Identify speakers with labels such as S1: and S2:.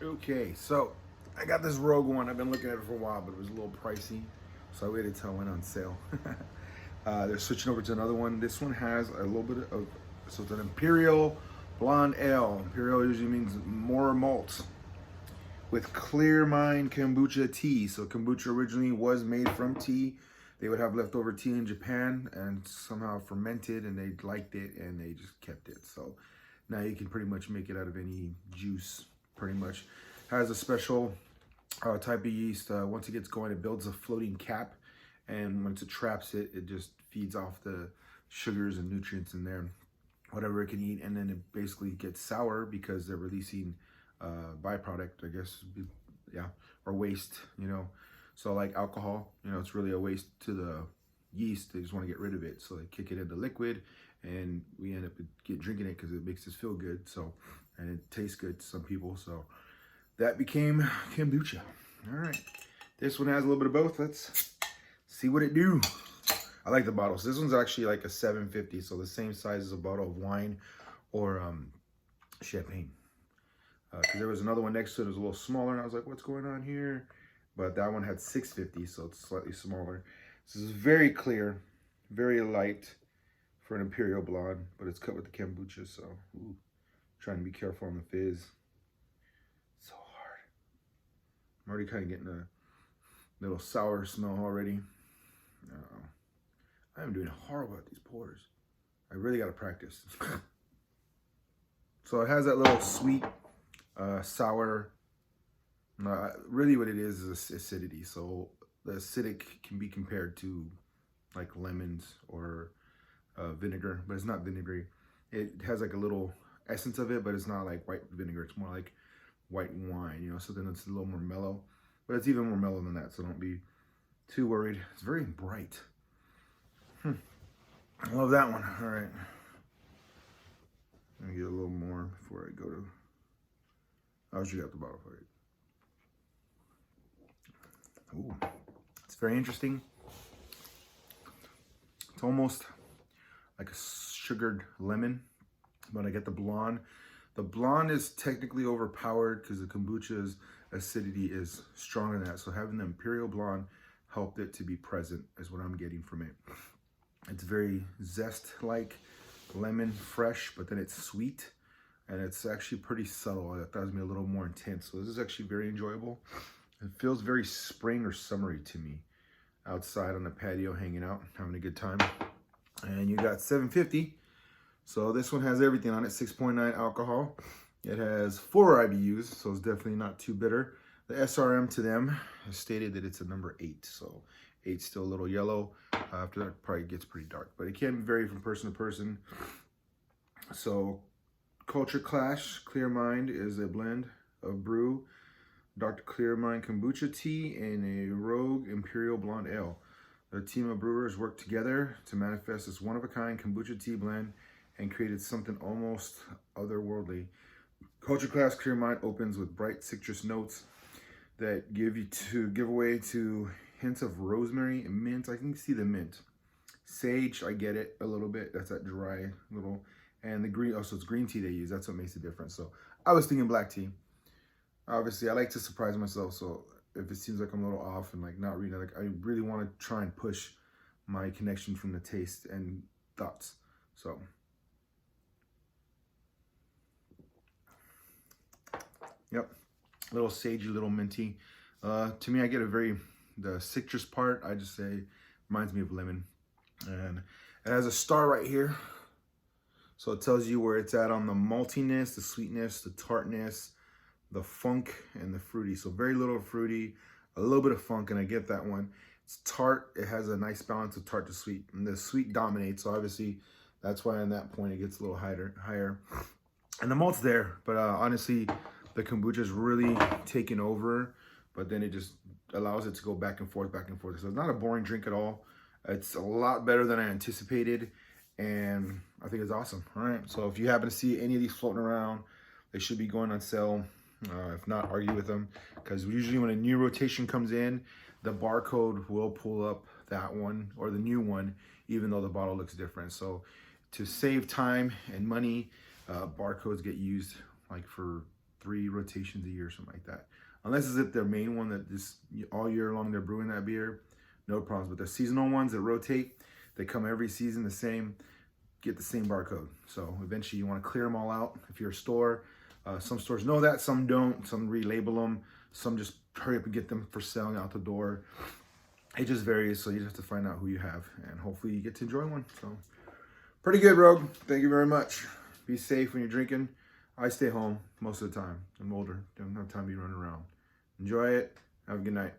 S1: Okay, so I got this Rogue one. I've been looking at it for a while, but it was a little pricey, so I waited till it went on sale. They're switching over to another one. This one has a little bit of, so it's an Imperial Blonde Ale. Imperial usually means more malt with clear mind kombucha tea. So kombucha originally was made from tea. They would have leftover tea in Japan and somehow fermented, and they liked it and they just kept it. So now you can pretty much make it out of any juice, pretty much. Has a special type of yeast. Once it gets going, it builds a floating cap, and once it traps it, it just feeds off the sugars and nutrients in there, whatever it can eat, and then it basically gets sour because they're releasing byproduct, I guess, yeah, or waste, you know. So like alcohol, you know, it's really a waste to the yeast. They just want to get rid of it, so they kick it into liquid, and we end up drinking it because it makes us feel good. So, and it tastes good to some people. So that became kombucha. All right, this one has a little bit of both. Let's see what it do. I like the bottles. This one's actually like a 750, so the same size as a bottle of wine or champagne. Because there was another one next to it that was a little smaller, and I was like, what's going on here? But that one had 650, so it's slightly smaller. This is very clear, very light for an Imperial Blonde, but it's cut with the kombucha, so trying to be careful on the fizz. So hard. I'm already kind of getting a little sour smell already. I'm doing horrible at these pours. I really got to practice. So it has that little sweet, sour. Really what it is acidity. So the acidic can be compared to like lemons or vinegar, but it's not vinegary. It has like a little essence of it, but it's not like white vinegar. It's more like white wine, you know, so then it's a little more mellow. But it's even more mellow than that, so don't be too worried. It's very bright. I love that one. All right. Let me get a little more before I go to... Oh, she got the bottle for it. Ooh, it's very interesting. It's almost like a sugared lemon, but I get the blonde. The blonde is technically overpowered because the kombucha's acidity is stronger than that. So having the Imperial Blonde helped it to be present is what I'm getting from it. It's very zest-like, lemon fresh, but then it's sweet, and it's actually pretty subtle. That thought it was a little more intense. So this is actually very enjoyable. It feels very spring or summery to me. Outside on the patio, hanging out, having a good time. And you got 750. So this one has everything on it. 6.9 alcohol. It has 4 IBUs, so it's definitely not too bitter. The SRM to them has stated that it's a number 8. So 8's still a little yellow. After that, it probably gets pretty dark. But it can vary from person to person. So Culture Clash Clear Mind is a blend of brew, Dr. Clear Mind Kombucha Tea, and a Rogue Imperial Blonde Ale. The team of brewers worked together to manifest this one-of-a-kind kombucha tea blend and created something almost otherworldly. Culture Class Clear Mind opens with bright citrus notes that give way to hints of rosemary and mint. I can see the mint. Sage, I get it a little bit. That's that dry little. And the green, also it's green tea they use. That's what makes the difference. So I was thinking black tea. Obviously, I like to surprise myself. So if it seems like I'm a little off and like not reading, like I really want to try and push my connection from the taste and thoughts. So yep, little sagey, little minty. To me, I get the citrus part, I just say, reminds me of lemon. And it has a star right here. So it tells you where it's at on the maltiness, the sweetness, the tartness, the funk, and the fruity. So very little fruity, a little bit of funk, and I get that one. It's tart. It has a nice balance of tart to sweet. And the sweet dominates, so obviously that's why on that point it gets a little higher. And the malt's there, but honestly, the kombucha's really taken over, but then it just allows it to go back and forth, back and forth. So it's not a boring drink at all. It's a lot better than I anticipated, and I think it's awesome. All right, so if you happen to see any of these floating around, they should be going on sale. If not, argue with them, because usually when a new rotation comes in, the barcode will pull up that one or the new one, even though the bottle looks different. So to save time and money, barcodes get used like for 3 rotations a year, something like that. Unless it's if their main one that just all year long they're brewing that beer, no problems. But the seasonal ones that rotate, they come every season the same, get the same barcode. So eventually you want to clear them all out. If you're a store, some stores know that, some don't. Some relabel them, some just hurry up and get them for selling out the door. It just varies, so you just have to find out who you have, and hopefully you get to enjoy one. So pretty good, Rogue. Thank you very much. Be safe when you're drinking. I stay home most of the time. I'm older. Don't have time to be running around. Enjoy it. Have a good night.